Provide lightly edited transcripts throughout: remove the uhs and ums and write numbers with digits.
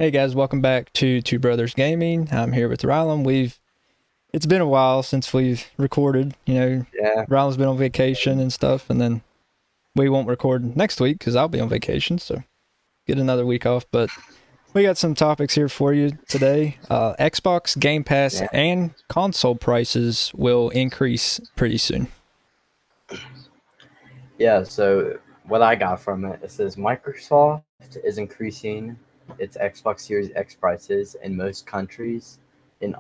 Hey guys, welcome back to Two Brothers Gaming. I'm here with Rylan. It's been a while since we've recorded. Yeah. Rylan's been on vacation and stuff, and then we won't record next week because I'll be on vacation, so get another week off. But we got some topics here for you today. Xbox Game Pass Yeah. and console prices will increase pretty soon. Yeah. So what I got from it says Microsoft is increasing its Xbox Series X prices in most countries in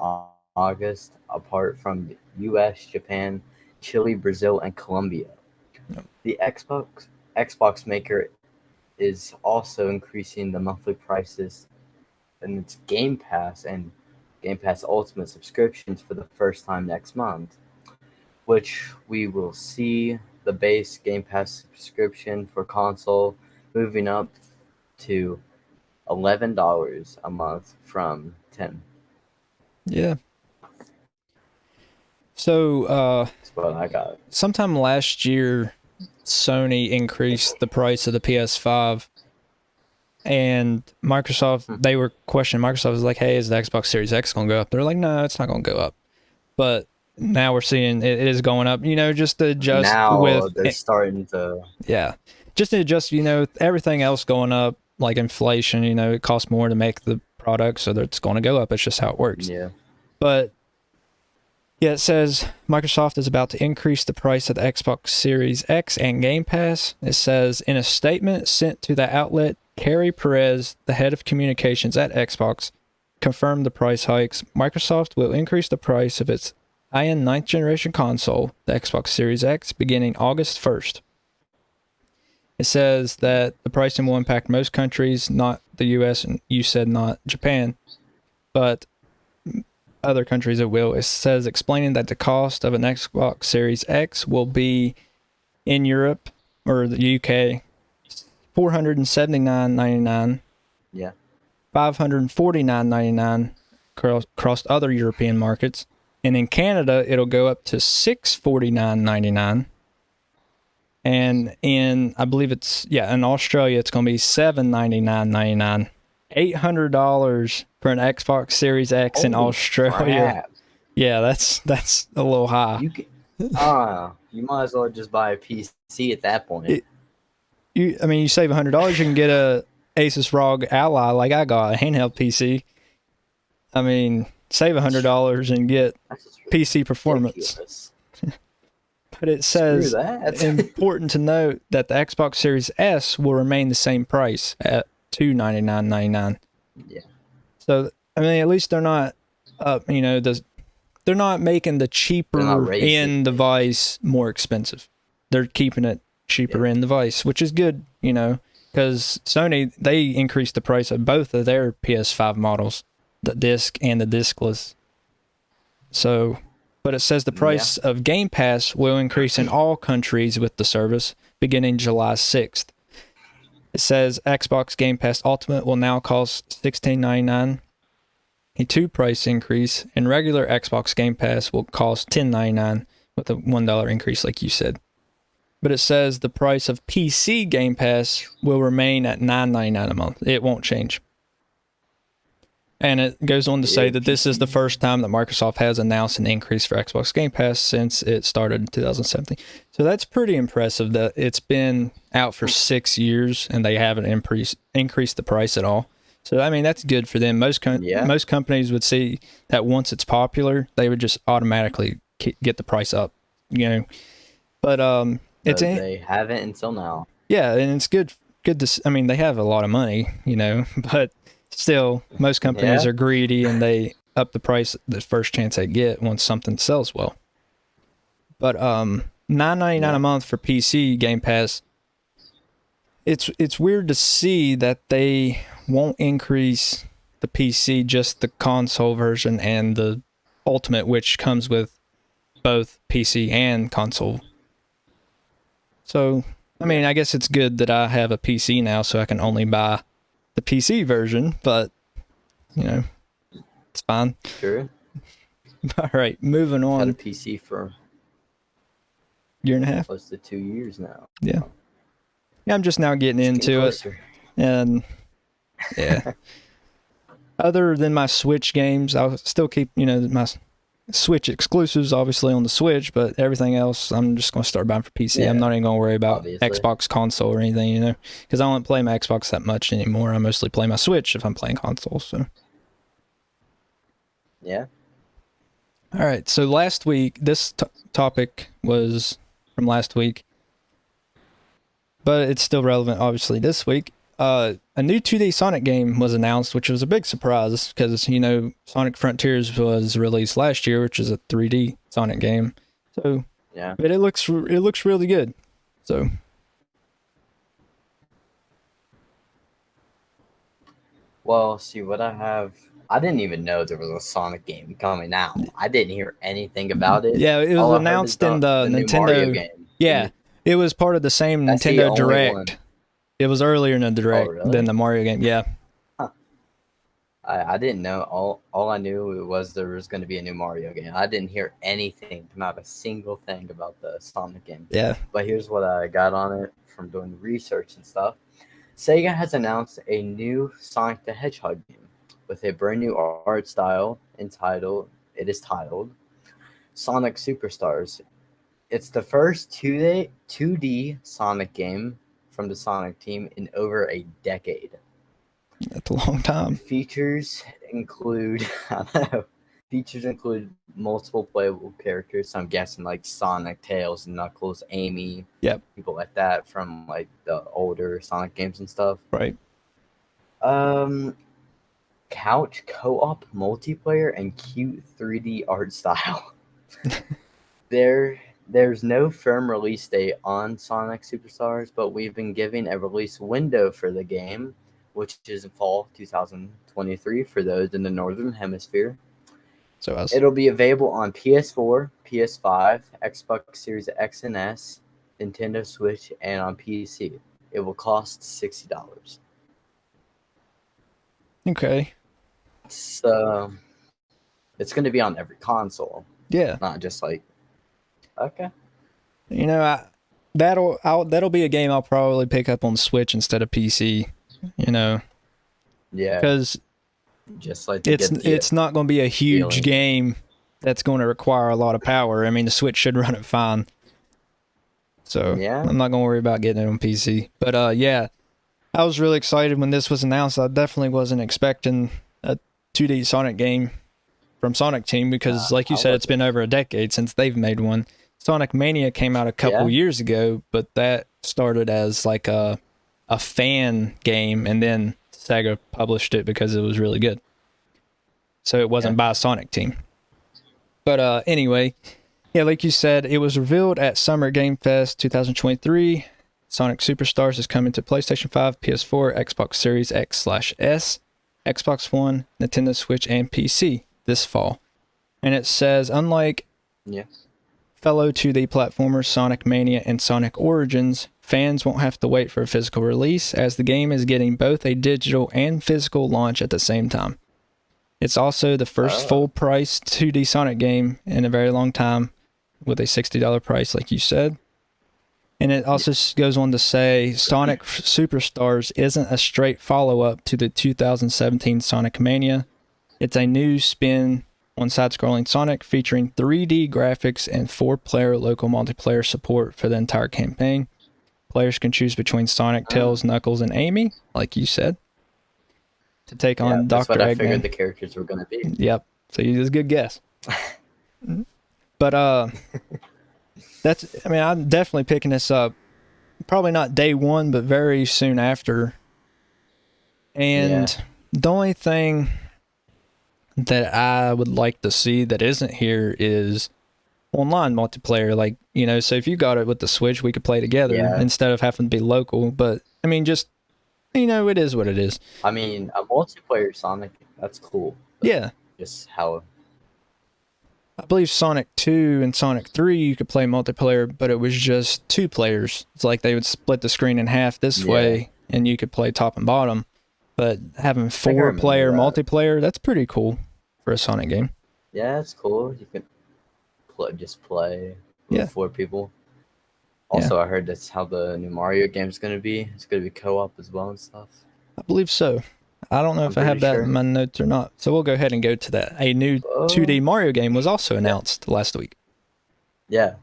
August, apart from the U.S., Japan, Chile, Brazil, and Colombia. The Xbox maker is also increasing the monthly prices in its Game Pass and Game Pass Ultimate subscriptions for the first time next month, which we will see the base Game Pass subscription for console moving up to $11 a month from 10. Yeah. So, That's what I got. sometime last year, Sony increased the price of the PS5. And Microsoft, Hmm. they were questioning. Microsoft was like, "Hey, is the Xbox Series X going to go up?" They're like, "No, it's not going to go up." But now we're seeing it is going up. Just to adjust Now with, they're starting to. yeah, just to adjust. Everything else going up, like inflation. It costs more to make the product, so that's going to go up. It's just how it works. Yeah. But yeah, it says Microsoft is about to increase the price of the Xbox Series X and Game Pass. It says in a statement sent to the outlet, Carrie Perez, the head of communications at Xbox, confirmed the price hikes. Microsoft will increase the price of its high-end ninth generation console, the Xbox Series X, beginning August 1st. It says that the pricing will impact most countries, not the US, and you said not Japan, but other countries it will. It says explaining that the cost of an Xbox Series X will be in Europe or the UK $479.99, Yeah. $549.99 across other European markets, and in Canada it'll go up to $649.99. And in I believe in Australia it's going to be $799.99. $800 for an Xbox Series X in Holy Australia. crap! Yeah, that's a little high. You can. You might as well just buy a PC at that point. You save $100, you can get a Asus ROG Ally like I got, a handheld PC. Save $100 and get That's just PC performance. ridiculous. But it Screw says that. important to note that the Xbox Series S will remain the same price at $299.99. Yeah. So at least they're not they're not making the They're not cheaper raising end it. device more expensive. They're keeping it cheaper Yeah. end device, which is good, because Sony, they increased the price of both of their PS5 models, the disc and the discless. So, but it says the price of Game Pass will increase in all countries with the service beginning July 6th. It says Xbox Game Pass Ultimate will now cost $16.99, a two price increase, and regular Xbox Game Pass will cost $10.99 with a $1 increase, like you said. But it says the price of PC Game Pass will remain at $9.99 a month. It won't change. And it goes on to say that this is the first time that Microsoft has announced an increase for Xbox Game Pass since it started in 2017. So that's pretty impressive that it's been out for 6 years and they haven't increased the price at all. So that's good for them. Most companies would see that once it's popular, they would just automatically get the price up, But But they haven't until now. yeah, and it's good to. They have a lot of money, but still, most companies Yeah. are greedy and they up the price the first chance they get once something sells well. But $9.99 a month for PC Game Pass. It's weird to see that they won't increase the PC, just the console version and the Ultimate, which comes with both PC and console. So, I guess it's good that I have a PC now, so I can only buy the PC version, but, it's fine. Sure. All right, moving Had a on. PC for Year and a half? close to 2 years now. Yeah. Yeah, I'm just now getting It's getting into it. closer. And, yeah. other than my Switch games, I'll still keep, my Switch exclusives obviously on the Switch, but everything else I'm just going to start buying for PC. Yeah, I'm not even going to worry about obviously. Xbox console or anything, because I don't play my Xbox that much anymore. I mostly play my Switch if I'm playing console. So Yeah. all right, so last week this topic was from last week, but it's still relevant obviously this week. A new 2D Sonic game was announced, which was a big surprise because Sonic Frontiers was released last year, which is a 3D Sonic game. So Yeah. but it looks really good. So Well, see what I have. I didn't even know there was a Sonic game coming out. I didn't hear anything about it. yeah, it was All I heard is announced in the new Mario Nintendo. game. Yeah, it was part of the same That's the Nintendo only Direct. one. It was earlier in the Oh, Direct really? than the Mario game. Yeah. I didn't know. All I knew was there was going to be a new Mario game. I didn't hear anything, not a single thing about the Sonic game. Yeah. But here's what I got on it from doing research and stuff. Sega has announced a new Sonic the Hedgehog game with a brand new art style entitled. It is titled Sonic Superstars. It's the first 2D Sonic game from the Sonic team in over a decade. That's a long time. Features include I don't know, features include multiple playable characters. So I'm guessing like Sonic, Tails, Knuckles, Amy, Yep. people like that from like the older Sonic games and stuff. Right. Couch co-op multiplayer and cute 3D art style. There's no firm release date on Sonic Superstars, but we've been given a release window for the game, which is in fall 2023 for those in the Northern Hemisphere. So it'll be available on PS4, PS5, Xbox Series X and S, Nintendo Switch, and on PC. It will cost $60. Okay. So it's going to be on every console. Yeah. Not just like, okay. That'll be a game I'll probably pick up on Switch instead of PC. Yeah. Because just like it's not going to be a huge feeling. game that's going to require a lot of power. I mean, the Switch should run it fine. So yeah. I'm not going to worry about getting it on PC. But yeah, I was really excited when this was announced. I definitely wasn't expecting a 2D Sonic game from Sonic Team because, like you said, it's been over a decade since they've made one. Sonic Mania came out a couple years ago, but that started as like a fan game, and then Sega published it because it was really good. So it wasn't by Sonic Team. But anyway, yeah, like you said, it was revealed at Summer Game Fest 2023. Sonic Superstars is coming to PlayStation 5, PS4, Xbox Series X/S, Xbox One, Nintendo Switch, and PC this fall. And it says, unlike fellow 2D platformers Sonic Mania and Sonic Origins, fans won't have to wait for a physical release, as the game is getting both a digital and physical launch at the same time. It's also the first full-price 2D Sonic game in a very long time, with a $60 price, like you said. And it also goes on to say Sonic Superstars isn't a straight follow-up to the 2017 Sonic Mania. It's a new spin on side-scrolling Sonic featuring 3D graphics and 4-player local multiplayer support for the entire campaign. Players can choose between Sonic, Tails, Knuckles, and Amy, like you said, to take on Dr. That's what I Eggman. figured the characters were going to be. Yep. So you did a good guess. But I'm definitely picking this up. Probably not day one, but very soon after. And the only thing that I would like to see that isn't here is online multiplayer. Like, so if you got it with the Switch, we could play together instead of having to be local. But, I mean, just, it is what it is. I mean, a multiplayer Sonic, that's cool. Yeah. Just how... I believe Sonic 2 and Sonic 3 you could play multiplayer, but it was just 2 players. It's like they would split the screen in half this way, and you could play top and bottom. But having 4-player multiplayer, that's pretty cool for a Sonic game. Yeah, it's cool. You can just play with 4 people. Also, I heard that's how the new Mario game's going to be. It's going to be co-op as well and stuff. I believe so. I don't know I'm if I have pretty that sure. in my notes or not. So we'll go ahead and go to that. A new 2D Oh, Mario game was also yeah. announced last week. Yeah.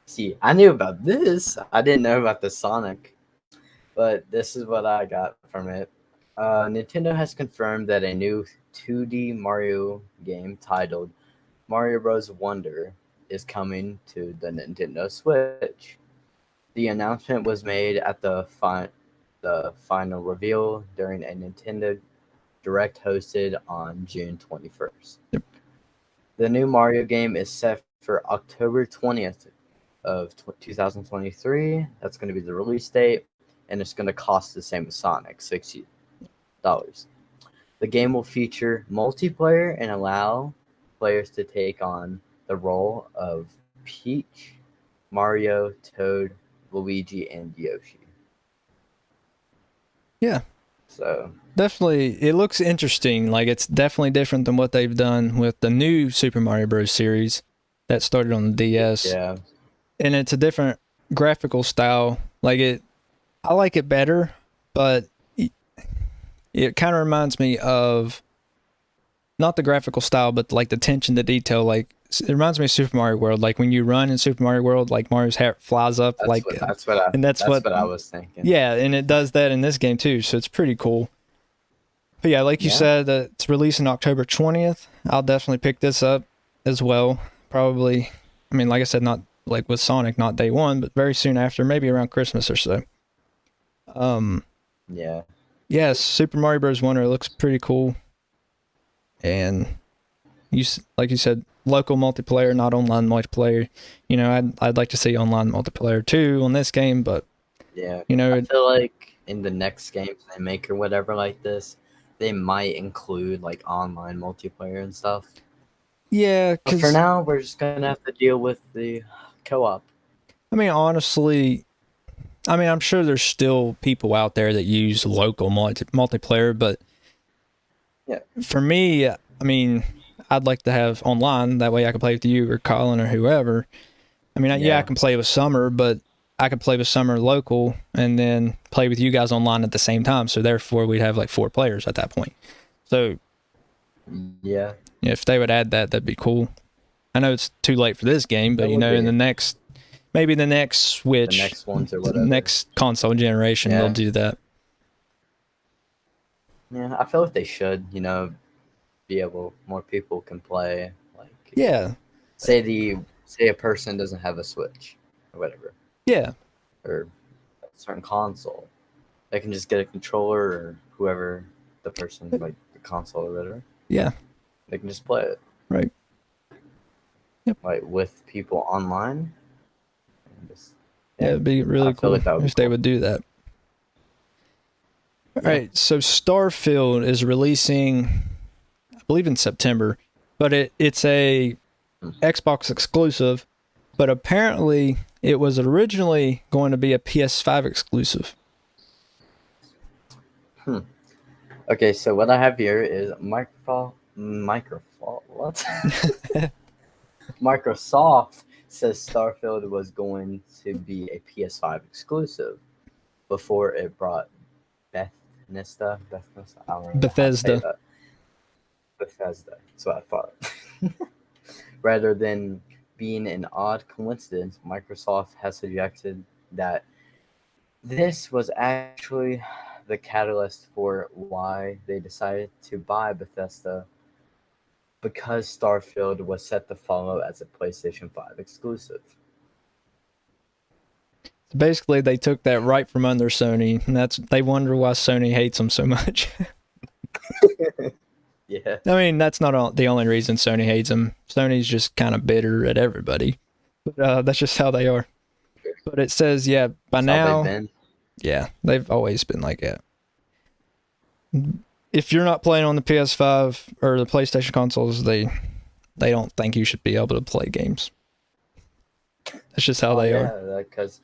See, I knew about this. I didn't know about the Sonic, but this is what I got from it. Nintendo has confirmed that a new 2D Mario game titled Mario Bros. Wonder is coming to the Nintendo Switch. The announcement was made at the final reveal during a Nintendo Direct hosted on June 21st. Yep. The new Mario game is set for October 20th of 2023. That's going to be the release date, and it's going to cost the same as Sonic, $60. The game will feature multiplayer and allow players to take on the role of Peach, Mario, Toad, Luigi, and Yoshi. Yeah. So Definitely, it looks interesting. Like it's definitely different than what they've done with the new Super Mario Bros. Series that started on the DS, yeah, and it's a different graphical style. I like it better, but it kind of reminds me of not the graphical style, but like the attention to detail. Like it reminds me of Super Mario World. Like when you run in Super Mario World, like Mario's hair flies up, and that's what I was thinking. yeah, and it does that in this game too. So it's pretty cool. But yeah, like you Yeah, said, it's releasing October 20th. I'll definitely pick this up as well. Probably, I mean, like I said, not like with Sonic, not day one, but very soon after, maybe around Christmas or so. Um, yeah, yes, Super Mario Bros. Wonder looks pretty cool, and like you said, local multiplayer, not online multiplayer. You know, I'd like to see online multiplayer too on this game, but yeah. you I know, feel like in the next games they make or whatever like this, they might include like online multiplayer and stuff. yeah, But for because now, we're just gonna have to deal with the co-op. I mean, honestly, I mean, I'm sure there's still people out there that use local multiplayer, but Yeah, for me, I mean, I'd like to have online. That way I can play with you or Colin or whoever. I mean, yeah, I yeah, can play with Summer, but I could play with Summer local and then play with you guys online at the same time. So therefore, we'd have like 4 players at that point. So yeah. if they would add that, that'd be cool. I know it's too late for this game, but That you would know, in be maybe the next the Switch, next ones or whatever. next console generation, they'll Yeah, do that. yeah. I feel like they should, be able more people can play. Like, Yeah, say a person doesn't have a Switch or whatever, yeah, or a certain console, they can just get a controller or whoever the person like the console or whatever. yeah, They can just play it right. Yep. like with people online. And just, Yeah, yeah, it'd be I really feel cool like that would be if they cool. would do that. All Yeah. right, so Starfield is releasing, I believe, in September, but it's a Xbox exclusive. But apparently, it was originally going to be a PS5 exclusive. Hmm. Okay, so what I have here is what? Microsoft says Starfield was going to be a PS5 exclusive before it brought Bethesda. I don't know how to say Bethesda. that. Bethesda. That's what I thought. Rather than being an odd coincidence, Microsoft has suggested that this was actually the catalyst for why they decided to buy Bethesda, because Starfield was set to follow as a PlayStation 5 exclusive. Basically, they took that right from under Sony, and they wonder why Sony hates them so much. Yeah. I mean, that's not the only reason Sony hates them. Sony's just kind of bitter at everybody, but that's just how they are. But it says, yeah, by That's how they've now, been. yeah, they've always been like that. If you're not playing on the PS5 or the PlayStation consoles, they don't think you should be able to play games. That's just how Oh they are. yeah, because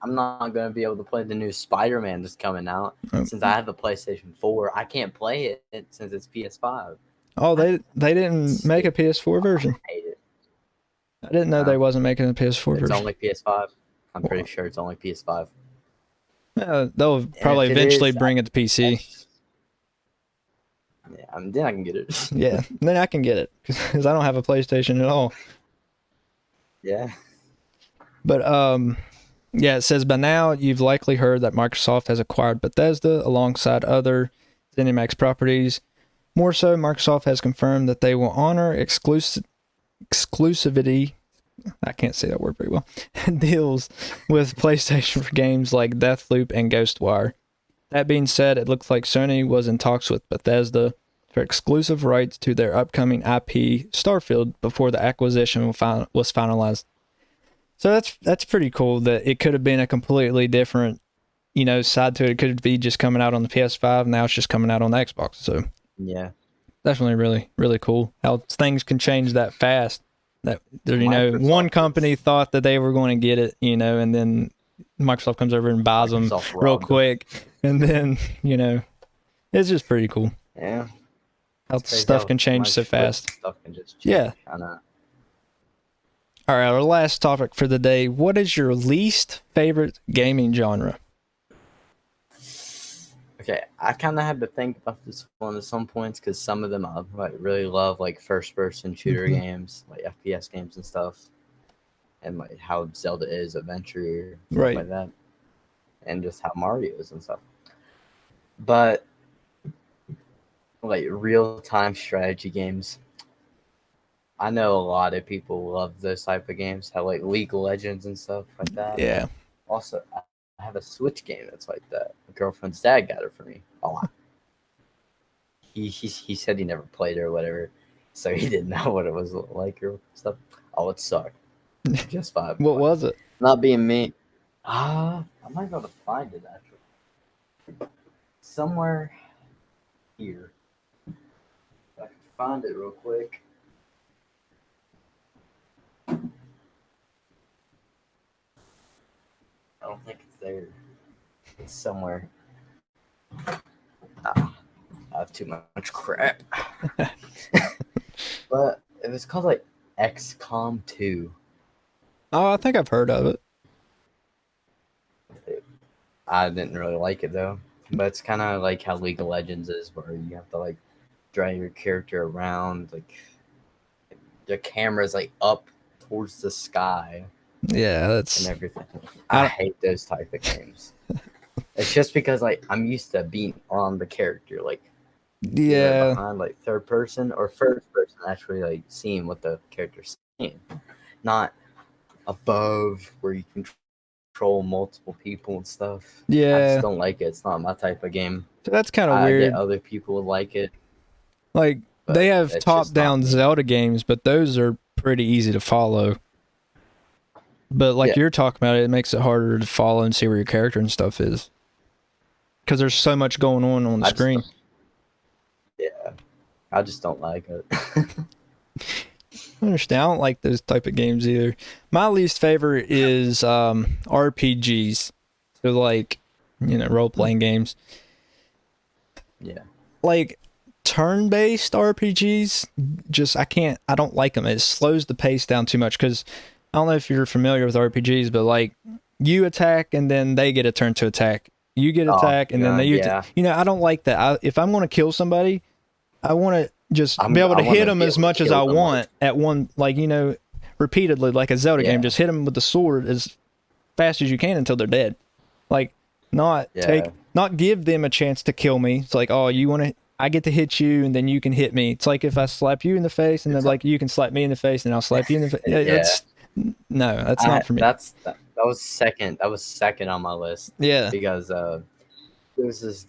I'm not gonna be able to play the new Spider-Man that's coming out Oh, since I have the PlayStation 4. I can't play it since it's PS5. oh, they didn't make a Stupid. PS4 version. I hate it. I didn't know they No, wasn't making a PS4 it's version. only PS5. I'm pretty Well, sure it's only PS5. they'll And probably if it eventually is, bring it to PC. Yeah, I mean, then I can get it. Yeah, then I can get it because I don't have a PlayStation at all. Yeah. But yeah, it says by now you've likely heard that Microsoft has acquired Bethesda alongside other ZeniMax properties. More so, Microsoft has confirmed that they will honor exclusivity. I can't say that word very well. Deals with PlayStation for games like Deathloop and Ghostwire. That being said, it looks like Sony was in talks with Bethesda for exclusive rights to their upcoming IP Starfield before the acquisition was finalized. So that's pretty cool that it could have been a completely different, side to it. It could be just coming out on the PS5. Now it's just coming out on the Xbox. So Yeah. definitely really, really cool how things can change that fast. That Microsoft one company thought that they were going to get it, and then Microsoft comes over and buys them real quick, and then it's just pretty cool. Yeah. How stuff can change so fast. Stuff can just change. Yeah. I know. All right, our last topic for the day. What is your least favorite gaming genre? Okay, I kind of had to think about this one at some points because some of them I really love, like first-person shooter games, like FPS games and stuff, and like how Zelda is adventure, stuff like that, and just how Mario is and stuff. But like real-time strategy games, I know a lot of people love those type of games, how like League of Legends and stuff like that. Yeah. Also, I have a Switch game that's like that. My girlfriend's dad got it for me. Oh, he said he never played it or whatever, so he didn't know what it was like or stuff. Oh, it sucked. Just fine. What was it? Not being me. I might be able to find it actually. Somewhere here. If I can find it real quick. I don't think it's there. It's somewhere. I have too much crap. But it was called like XCOM 2. Oh, I think I've heard of it. I didn't really like it though. But it's kind of like how League of Legends is, where you have to like drag your character around, like the camera's like up towards the sky. Yeah, that's and everything. I hate those type of games. It's just because like I'm used to being on the character, like behind like third person or first person, actually like seeing what the character's saying, not above where you can control multiple people and stuff. Yeah, I just don't like it. It's not my type of game. That's kind of weird. I get other people would like it. Like they have top-down Zelda games, but those are pretty easy to follow. But like you're talking about, it makes it harder to follow and see where your character and stuff is, because there's so much going on the screen. I just don't like it. I understand. I don't like those type of games either. My least favorite is RPGs. So like, role-playing games. Yeah. Like turn-based RPGs, I don't like them. It slows the pace down too much, because I don't know if you're familiar with RPGs, but like you attack and then they get a turn to attack. You get attack and then they I don't like that. If I'm going to kill somebody, I want to just be able to hit them as much as I want at one, repeatedly, like a Zelda game. Just hit them with the sword as fast as you can until they're dead. Like not give them a chance to kill me. It's like, oh, I get to hit you and then you can hit me. It's like if I slap you in the face and then like you can slap me in the face and I'll slap you in the face. That's not for me. That was second. That was second on my list. Yeah, because there's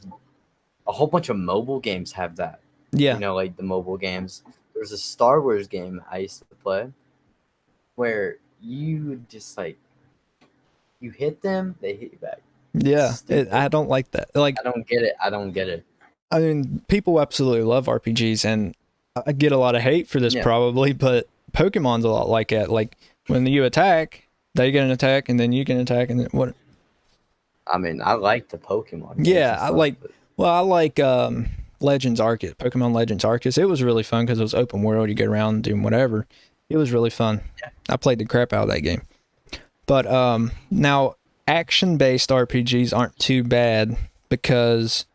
a whole bunch of mobile games have that. Yeah, like the mobile games. There's a Star Wars game I used to play where you just like you hit them, they hit you back. Yeah, I don't like that. Like I don't get it. I mean, people absolutely love RPGs, and I get a lot of hate for this probably, but Pokemon's a lot like that. Like when you attack, they get an attack, and then you can attack, and then what? I mean, I like the Pokemon games. Yeah, I like Legends Arceus, Pokemon Legends Arceus. It was really fun because it was open world. You get around doing whatever. It was really fun. Yeah. I played the crap out of that game. But now action-based RPGs aren't too bad because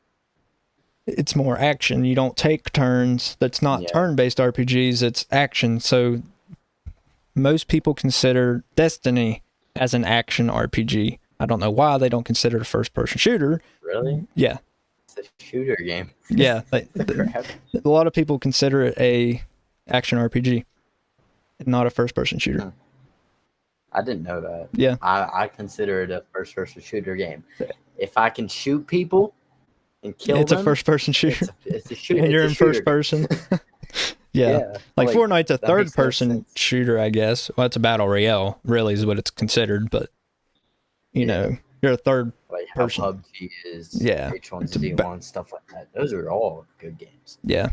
it's more action. You don't take turns. That's not turn-based RPGs. It's action. So most people consider Destiny as an action RPG. I don't know why they don't consider it a first-person shooter. Really? Yeah. It's a shooter game. Yeah. A lot of people consider it a action RPG, not a first-person shooter. I didn't know that. Yeah. I consider it a first-person shooter game. If I can shoot people and kill it's them, a first-person shooter. It's a shooter. And you're in first person. Yeah. Like Fortnite's a third-person shooter, I guess. Well, it's a battle royale, really, is what it's considered. But you know, you're a third person. PUBG is, H1Z1, stuff like that. Those are all good games. Yeah.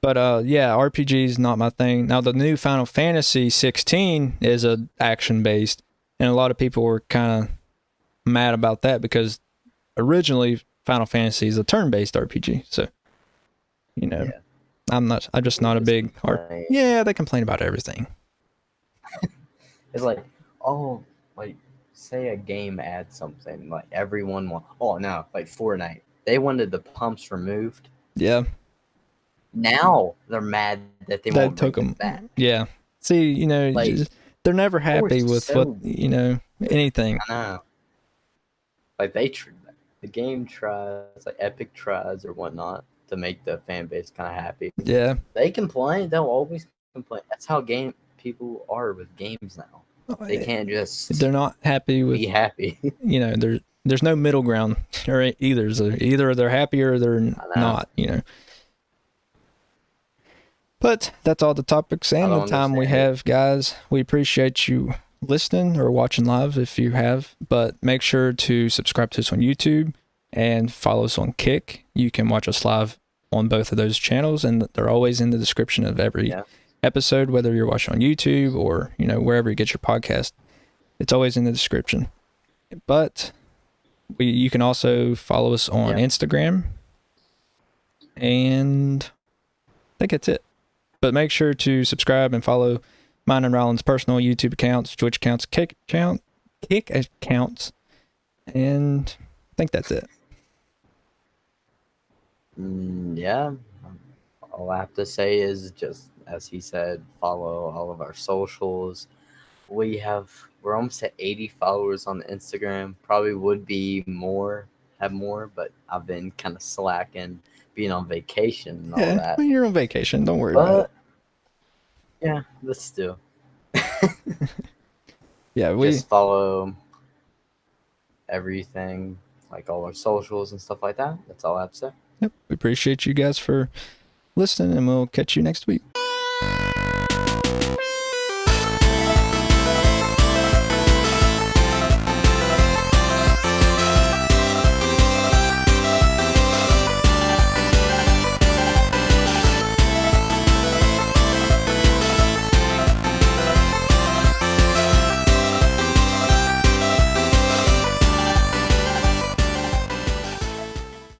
But RPG is not my thing. Now the new Final Fantasy 16 is a action based, and a lot of people were kind of mad about that because originally Final Fantasy is a turn based RPG. So, I'm just not a big they complain about everything. It's like, say a game adds something, like everyone wants. Oh no, like Fortnite, they wanted the pumps removed. Yeah. Now they're mad that they won't took them back. Yeah. See, they're never happy with anything. I know. Like the game tries, like Epic tries or whatnot to make the fan base kind of happy. Yeah. They complain. They'll always complain. That's how people are with games now. They can't just. They're not happy with. Be happy. There's no middle ground or either. So either they're happy or they're not. But that's all the topics and the time we have, guys. We appreciate you listening or watching live if you have. But make sure to subscribe to us on YouTube and follow us on Kick. You can watch us live on both of those channels, and they're always in the description of every episode, whether you're watching on YouTube or wherever you get your podcast. It's always in the description. But you can also follow us on Instagram, and I think that's it. But make sure to subscribe and follow mine and Ryland's personal YouTube accounts, Twitch accounts, Kick accounts, and I think that's it. All I have to say is just, as he said, follow all of our socials. We're almost at 80 followers on Instagram. Probably would be have more, but I've been kind of slacking, being on vacation and all that. When you're on vacation, don't worry about it. Yeah, but still. Just follow everything, like all our socials and stuff like that. That's all I have to say. Yep. We appreciate you guys for listening, and we'll catch you next week.